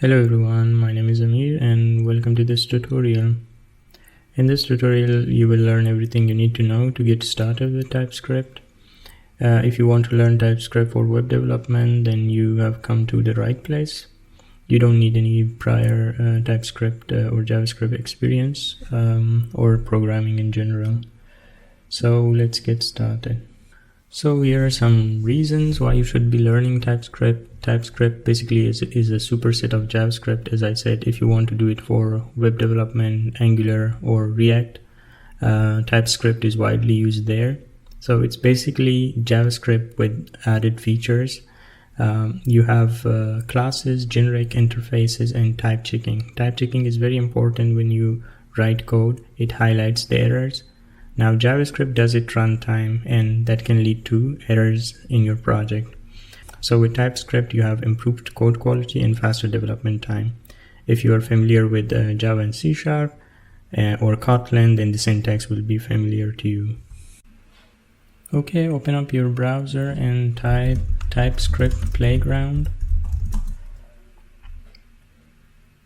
Hello everyone, my name is Amir and welcome to this tutorial. In this tutorial, you will learn everything you need to know to get started with TypeScript. If you want to learn TypeScript for web development, then you have come to the right place. You don't need any prior TypeScript or JavaScript experience or programming in general. So let's get started. So here are some reasons why you should be learning TypeScript. TypeScript basically is a superset of JavaScript. As I said, if you want to do it for web development, Angular or React, TypeScript is widely used there. So it's basically JavaScript with added features. You have classes, generic interfaces, and type checking. Type checking is very important when you write code. It highlights the errors. Now JavaScript does it runtime, and that can lead to errors in your project. So with TypeScript, you have improved code quality and faster development time. If you are familiar with Java and C# or Kotlin, then the syntax will be familiar to you. Okay, open up your browser and type TypeScript Playground.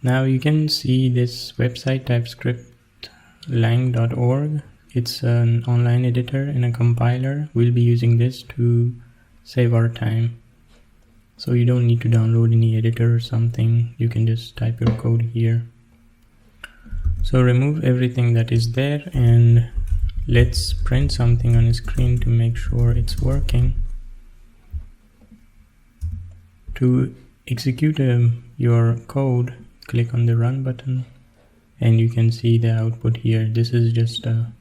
Now you can see this website, TypeScriptlang.org. It's an online editor and a compiler. We'll be using this to save our time. So you don't need to download any editor or something. You can just type your code here. So remove everything that is there and let's print something on the screen to make sure it's working. To execute your code, click on the run button and you can see the output here. This is just a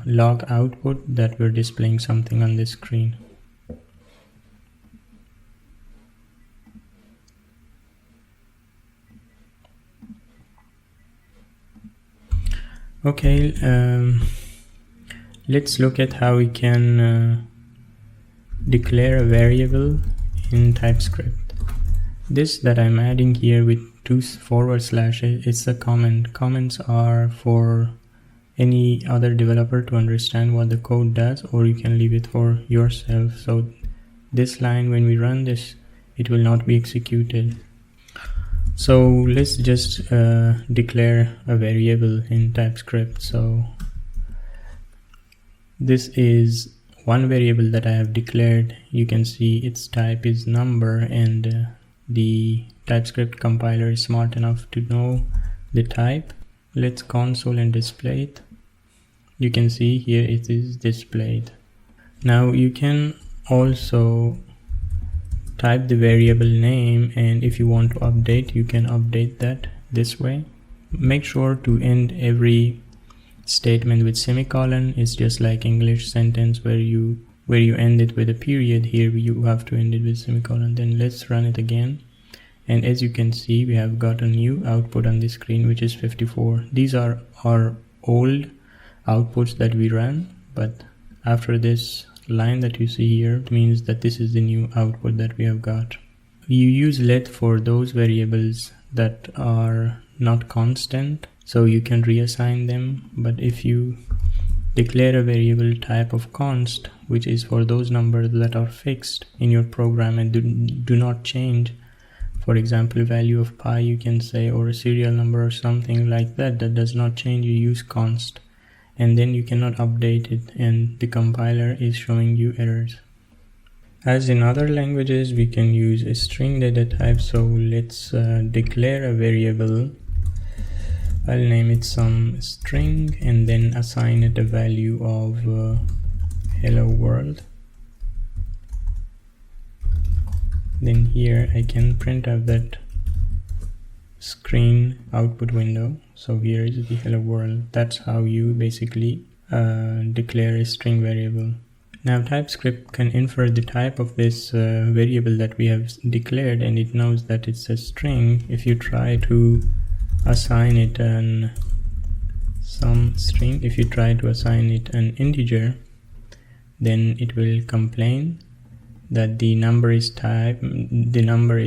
log output that we're displaying something on the screen. Okay, let's look at how we can declare a variable in TypeScript. This that I'm adding here with 2 forward slashes, it's a comment. Comments are for any other developer to understand what the code does, or you can leave it for yourself. So this line, when we run this, it will not be executed. So let's just declare a variable in TypeScript. So this is one variable that I have declared. You can see its type is number, and the TypeScript compiler is smart enough to know the type. Let's console and display it. You can see here it is displayed. Now you can also type the variable name, and if you want to update, you can update that this way. Make sure to end every statement with semicolon. It's just like English sentence where you end it with a period. Here you have to end it with semicolon. Then let's run it again. And as you can see, we have got a new output on the screen, which is 54. These are our old outputs that we ran, but after this line that you see here, it means that this is the new output that we have got. You use let for those variables that are not constant, so you can reassign them. But if you declare a variable type of const, which is for those numbers that are fixed in your program and do not change, for example, value of pi, you can say, or a serial number or something like that does not change, you use const. And then you cannot update it, and the compiler is showing you errors. As in other languages, we can use a string data type. So let's declare a variable. I'll name it some string and then assign it a value of hello world. Then here I can print out that screen output window. So here is the hello world. That's how you basically declare a string variable. Now TypeScript can infer the type of this variable that we have declared, and it knows that it's a string. If you try to assign it some string, if you try to assign it an integer, then it will complain that the number is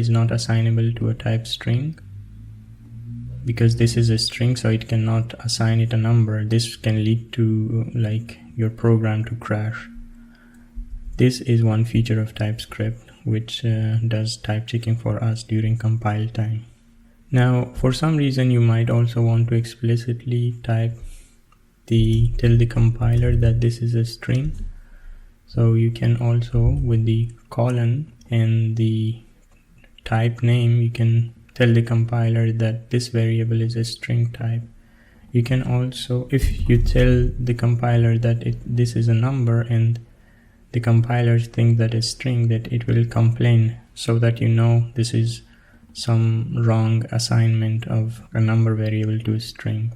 not assignable to a type string, because this is a string, so it cannot assign it a number. This can lead to like your program to crash. This is one feature of TypeScript. which does type checking for us during compile time. Now, for some reason, you might also want to explicitly tell the compiler that this is a string. So you can also, with the colon and the type name, you can tell the compiler that this variable is a string type. You can also, if you tell the compiler that this is a number and the compiler thinks that a string, that it will complain, so that you know this is some wrong assignment of a number variable to a string.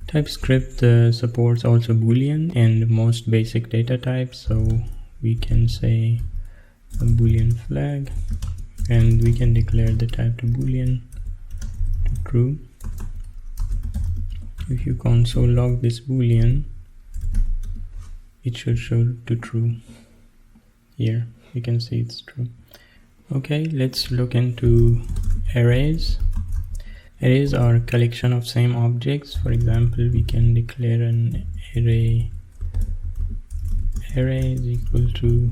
TypeScript supports also Boolean and most basic data types, so we can say a Boolean flag, and we can declare the type to Boolean to true. If you console log this Boolean, it should show to true. Here you can see it's true. Okay, let's look into arrays. Arrays are a collection of same objects. For example, we can declare an array is equal to,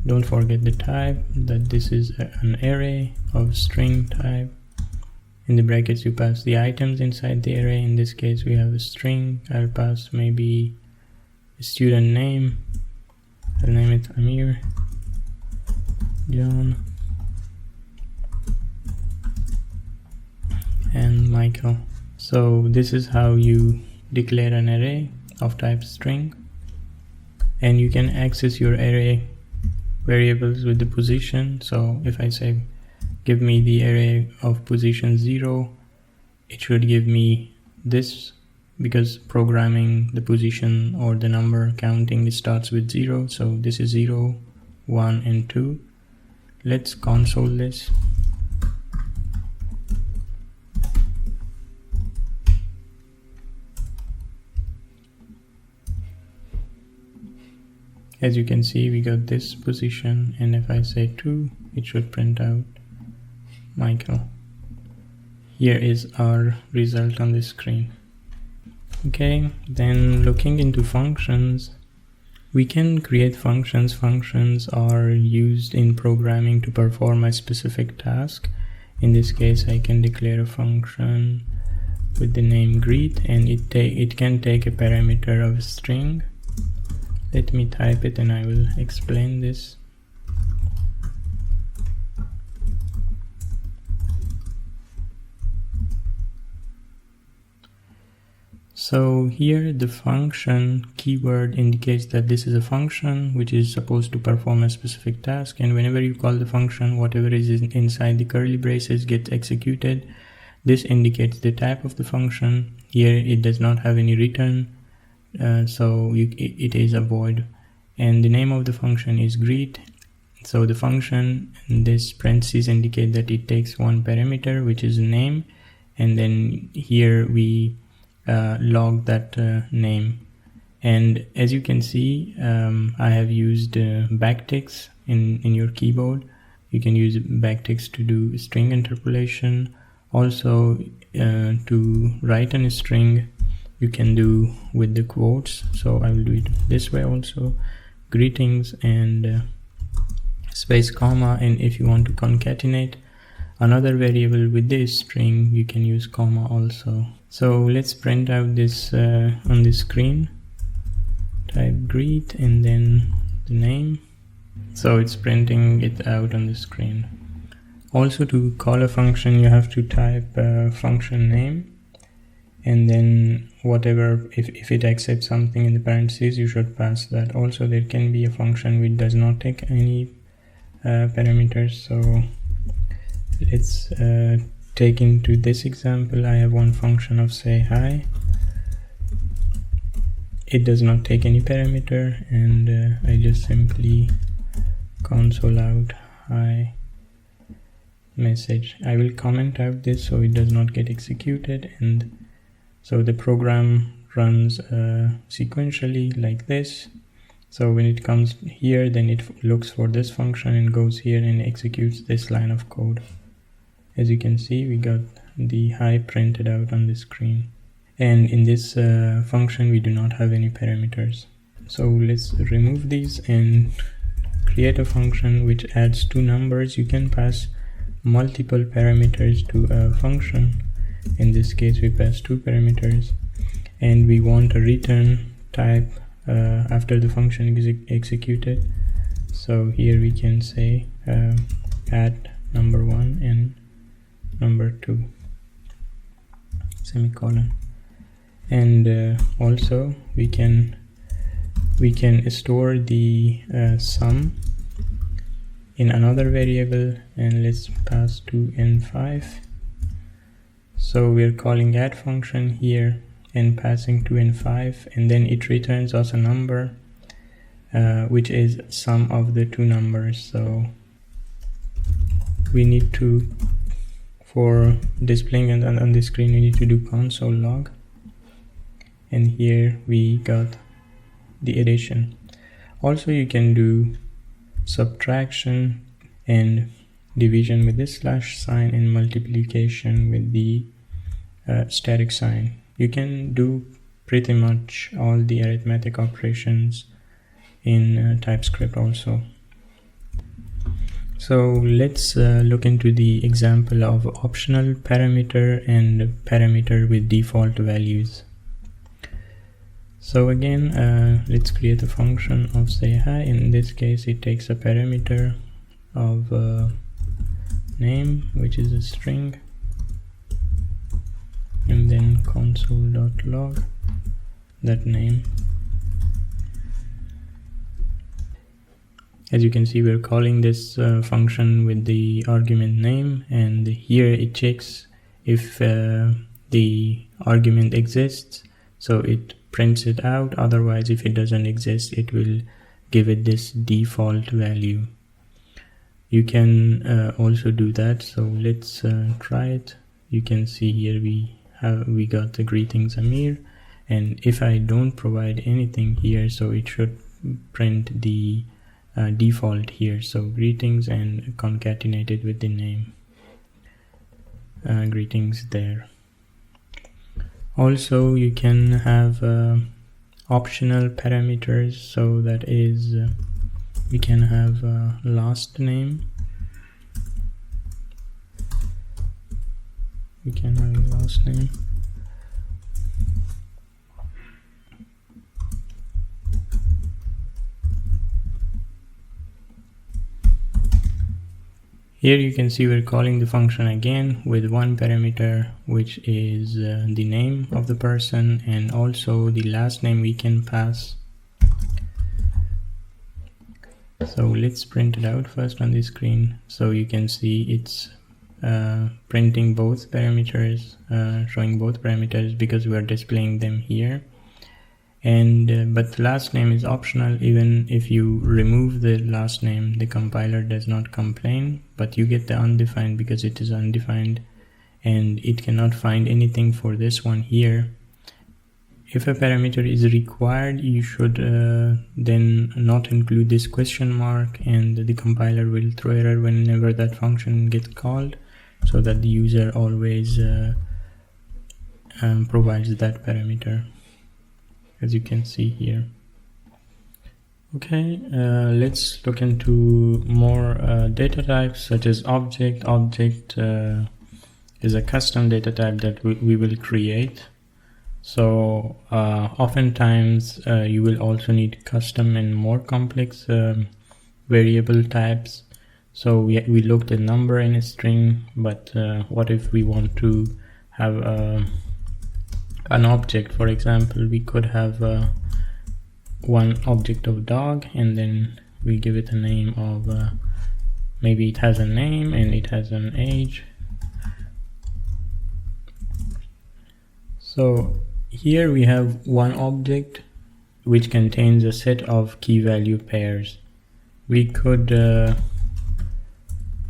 don't forget the type, that this is an array of string type. In the brackets you pass the items inside the array. In this case we have a string. I'll pass maybe a student name. I'll name it Amir, John, and Michael. So this is how you declare an array of type string, and you can access your array variables with the position. So if I say give me the array of position 0, it should give me this, because programming the position or the number counting starts with 0. So this is 0, 1 and 2. Let's console this. As you can see, we got this position, and if I say 2, it should print out Michael. Here is our result on the screen. Okay, then looking into functions, we can create functions. Functions are used in programming to perform a specific task. In this case, I can declare a function with the name greet, and it can take a parameter of a string. Let me type it and I will explain this. So here the function keyword indicates that this is a function which is supposed to perform a specific task, and whenever you call the function, whatever is inside the curly braces gets executed. This indicates the type of the function. Here it does not have any return, so it is a void, and the name of the function is greet. So the function in this parentheses indicate that it takes one parameter, which is name, and then here we log that name. And as you can see, I have used backticks in your keyboard. You can use backticks to do string interpolation. Also, to write a string, you can do with the quotes. So I will do it this way also. Greetings and space comma, and if you want to concatenate another variable with this string, you can use comma also. So let's print out this on the screen. Type greet and then the name. So it's printing it out on the screen. Also, to call a function, you have to type function name, and then whatever, if it accepts something in the parentheses, you should pass that. Also, there can be a function which does not take any parameters. So let's take into this example. I have one function of say hi. It does not take any parameter, and I just simply console out hi message. I will comment out this so it does not get executed, and so the program runs sequentially like this. So when it comes here, then it looks for this function and goes here and executes this line of code. As you can see, we got the hi printed out on the screen. And in this function, we do not have any parameters. So let's remove these and create a function which adds two numbers. You can pass multiple parameters to a function. In this case we pass two parameters, and we want a return type after the function is executed. So here we can say add number 1 and number 2 semicolon, and also we can store the sum in another variable, and let's pass 2 and 5. So we're calling add function here and passing 2 and 5, and then it returns us a number which is sum of the two numbers. So we need to, for displaying it on the screen, we need to do console log, and here we got the addition. Also you can do subtraction and division with this slash sign and multiplication with the static sign. You can do pretty much all the arithmetic operations in TypeScript also. So let's look into the example of optional parameter and parameter with default values. So again, let's create a function of say hi. In this case it takes a parameter of name, which is a string, and then console.log that name. As you can see, we're calling this function with the argument name, and here it checks if the argument exists, so it prints it out. Otherwise, if it doesn't exist, it will give it this default value. You can also do that, so let's try it. You can see here we got the greetings Amir, and if I don't provide anything here, so it should print the default here, so greetings and concatenated with the name, greetings there. Also you can have optional parameters, so that is we can have last name, Here you can see we're calling the function again with one parameter, which is the name of the person, and also the last name we can pass. So let's print it out first on the screen. So you can see it's printing both parameters, showing both parameters because we are displaying them here. And but last name is optional. Even if you remove the last name, the compiler does not complain, but you get the undefined because it is undefined and it cannot find anything for this one here. If a parameter is required, you should then not include this question mark, and the compiler will throw error whenever that function gets called, so that the user always provides that parameter, as you can see here. Okay, let's look into more data types, such as object. Object is a custom data type that we will create. So oftentimes you will also need custom and more complex variable types. So we looked at number and a string, but what if we want to have an object? For example, we could have one object of dog, and then we give it a name of maybe it has a name and it has an age. So here we have one object which contains a set of key value pairs. We could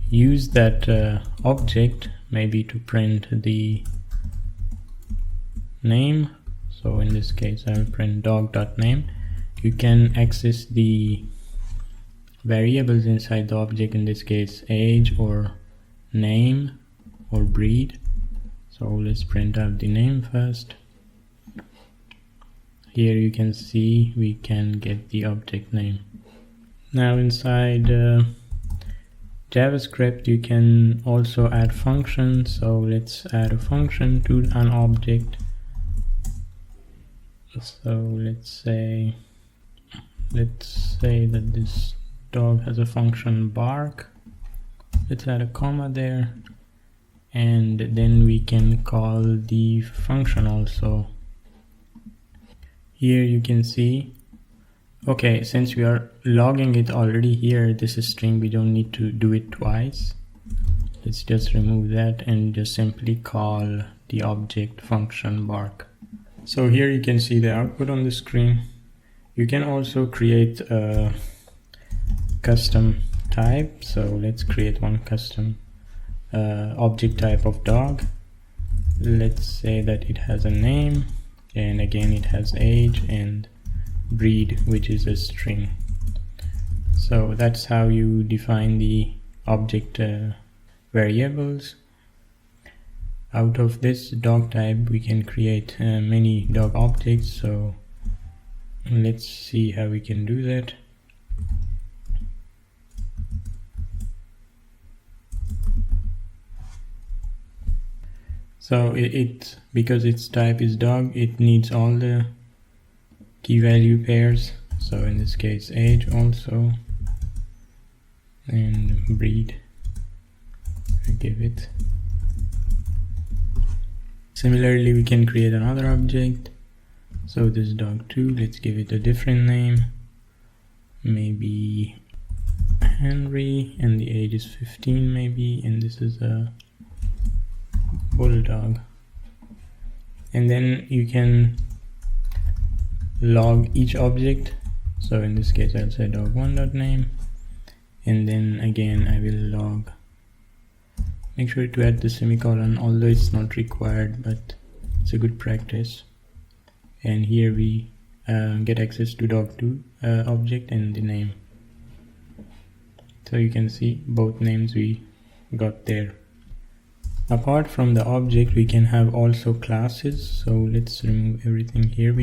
use that object maybe to print the name. So in this case I will print dog.name. You can access the variables inside the object, in this case age or name or breed. So let's print out the name first. Here you can see we can get the object name. Now inside JavaScript you can also add functions. So let's add a function to an object. So let's say that this dog has a function bark. Let's add a comma there, and then we can call the function also. Here you can see, okay, since we are logging it already here, this is string, we don't need to do it twice. Let's just remove that and just simply call the object function bark. So here you can see the output on the screen. You can also create a custom type. So let's create one custom object type of dog. Let's say that it has a name, and again it has age and breed, which is a string. So that's how you define the object variables. Out of this dog type we can create many dog objects. So let's see how we can do that. So because its type is dog, it needs all the key value pairs. So in this case age also, and breed, I give it. Similarly we can create another object. So this dog 2, let's give it a different name, maybe Henry, and the age is 15 maybe, and this is a bulldog. And then you can log each object. So in this case I'll say dog1.name, and then again I will log. Make sure to add the semicolon, although it's not required, but it's a good practice. And here we get access to dog2 object and the name. So you can see both names we got there. Apart from the object, we can have also classes. So let's remove everything here.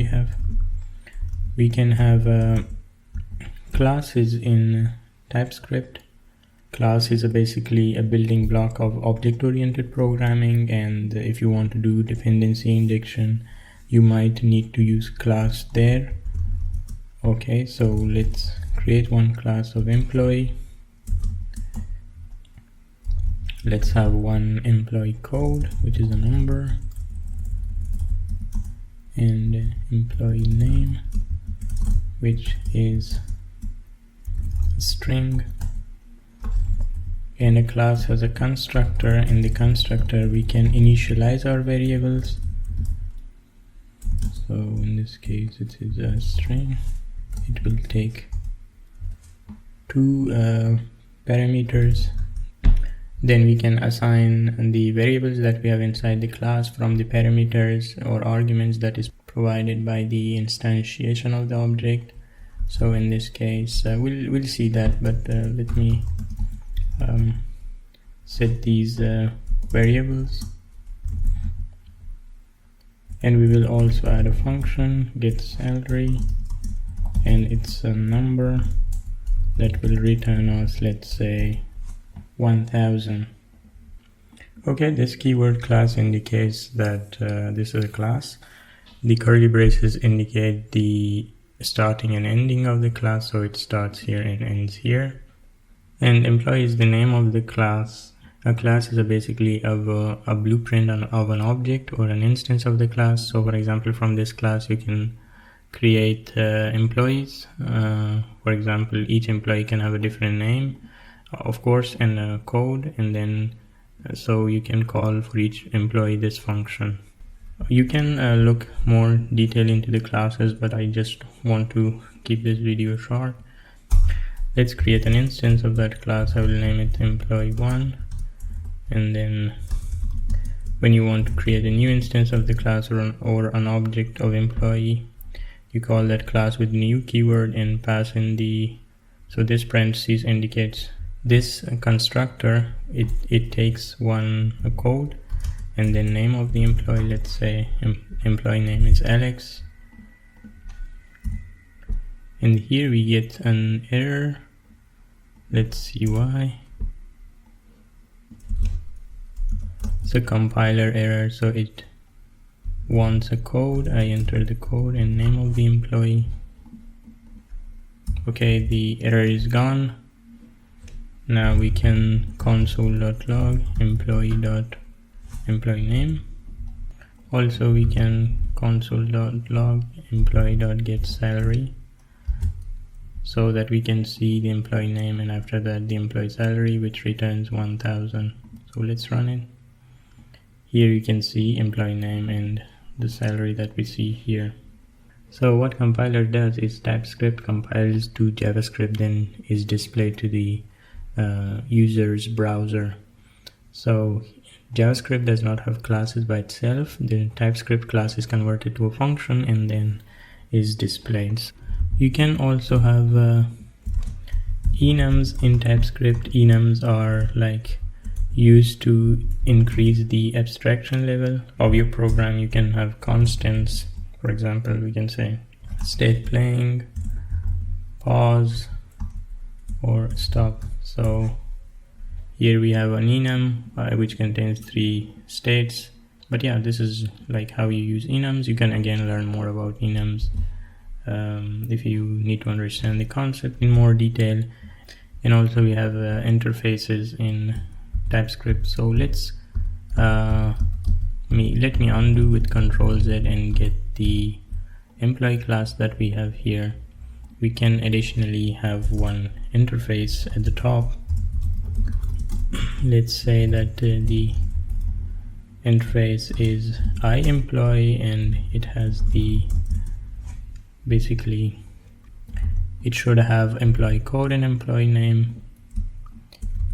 We can have classes in TypeScript. Class is basically a building block of object-oriented programming, and if you want to do dependency injection, you might need to use class there. Okay, so let's create one class of employee. Let's have one employee code, which is a number, and employee name, which is a string. And a class has a constructor. In the constructor we can initialize our variables. So in this case it is a string. It will take 2 parameters. Then we can assign the variables that we have inside the class from the parameters or arguments that is provided by the instantiation of the object. So in this case we'll see that, but let me set these variables, and we will also add a function get salary, and it's a number that will return us, let's say, 1000. Okay, this keyword class indicates that this is a class. The curly braces indicate the starting and ending of the class, so it starts here and ends here. And employee is the name of the class. A class is basically a blueprint of an object or an instance of the class. So for example, from this class you can create employees. For example, each employee can have a different name, of course, and a code, and then so you can call for each employee this function. You can look more detail into the classes, but I just want to keep this video short. Let's create an instance of that class. I will name it employee1, and then when you want to create a new instance of the class or an object of employee, you call that class with new keyword and pass in the, so this parentheses indicates this constructor. It takes a code and then name of the employee. Let's say employee name is Alex, and here we get an error let's UI. It's a compiler error, so it wants a code. I enter the code and name of the employee. Okay, the error is gone. Now we can console.log employee.employee name. Also we can console.log employee.get salary, so that we can see the employee name and after that the employee salary, which returns 1000. So let's run it. Here you can see employee name and the salary that we see here. So what compiler does is TypeScript compiles to JavaScript, then is displayed to the user's browser. So JavaScript does not have classes by itself. The TypeScript class is converted to a function and then is displayed. You can also have enums in TypeScript. Enums are like used to increase the abstraction level of your program. You can have constants. For example, we can say state playing, pause, or stop. So here we have an enum which contains 3 states. But yeah, this is like how you use enums. You can again learn more about enums if you need to understand the concept in more detail. And also we have interfaces in TypeScript. So let's let me undo with Ctrl-Z and get the employee class that we have here. We can additionally have one interface at the top. Let's say that the interface is iEmployee, and it has the basically it should have employee code and employee name,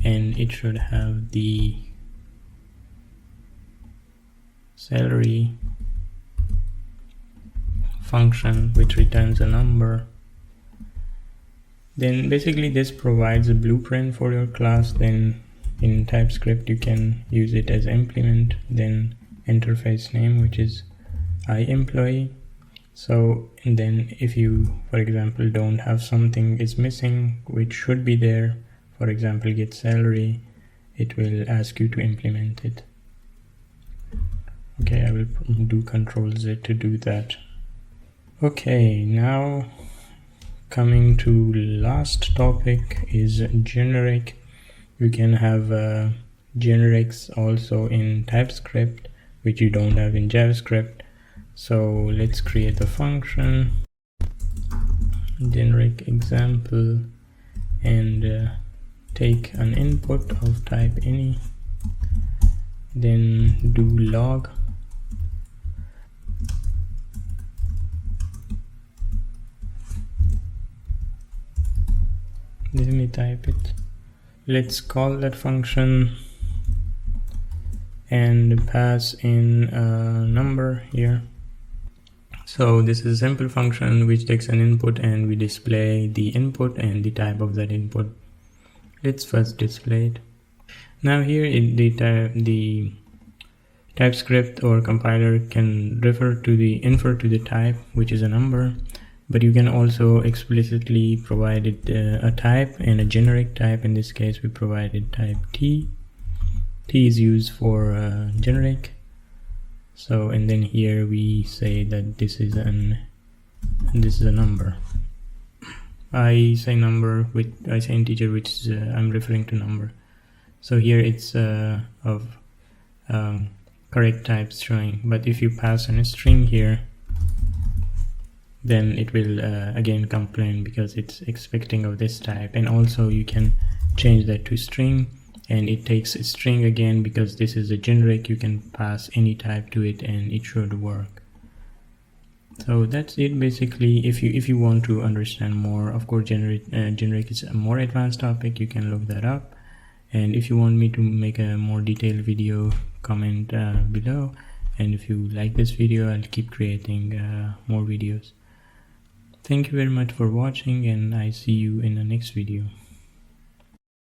and it should have the salary function which returns a number. Then basically this provides a blueprint for your class. Then in TypeScript you can use it as implement, then interface name, which is iEmployee. So, and then if you, for example, don't have something is missing which should be there, for example get salary, it will ask you to implement it. Okay, I will do Ctrl-Z to do that. Okay, now coming to last topic is generic. You can have generics also in TypeScript, which you don't have in JavaScript. So let's create a function, generic example, and take an input of type any, then do log. Let me type it. Let's call that function and pass in a number here. So this is a simple function which takes an input and we display the input and the type of that input. Let's first display it. Now here the TypeScript or compiler can infer to the type, which is a number, but you can also explicitly provide it a type and a generic type. In this case we provided type T. T is used for generic. So, and then here we say that this is a number. I say number with I say integer, which is I'm referring to number. So here it's of correct types showing, but if you pass in a string here, then it will again complain because it's expecting of this type. And also you can change that to string, and it takes a string again because this is a generic. You can pass any type to it and it should work. So that's it basically. If you want to understand more, of course generic is a more advanced topic, you can look that up. And if you want me to make a more detailed video, comment below. And if you like this video, I'll keep creating more videos. Thank you very much for watching, and I see you in the next video.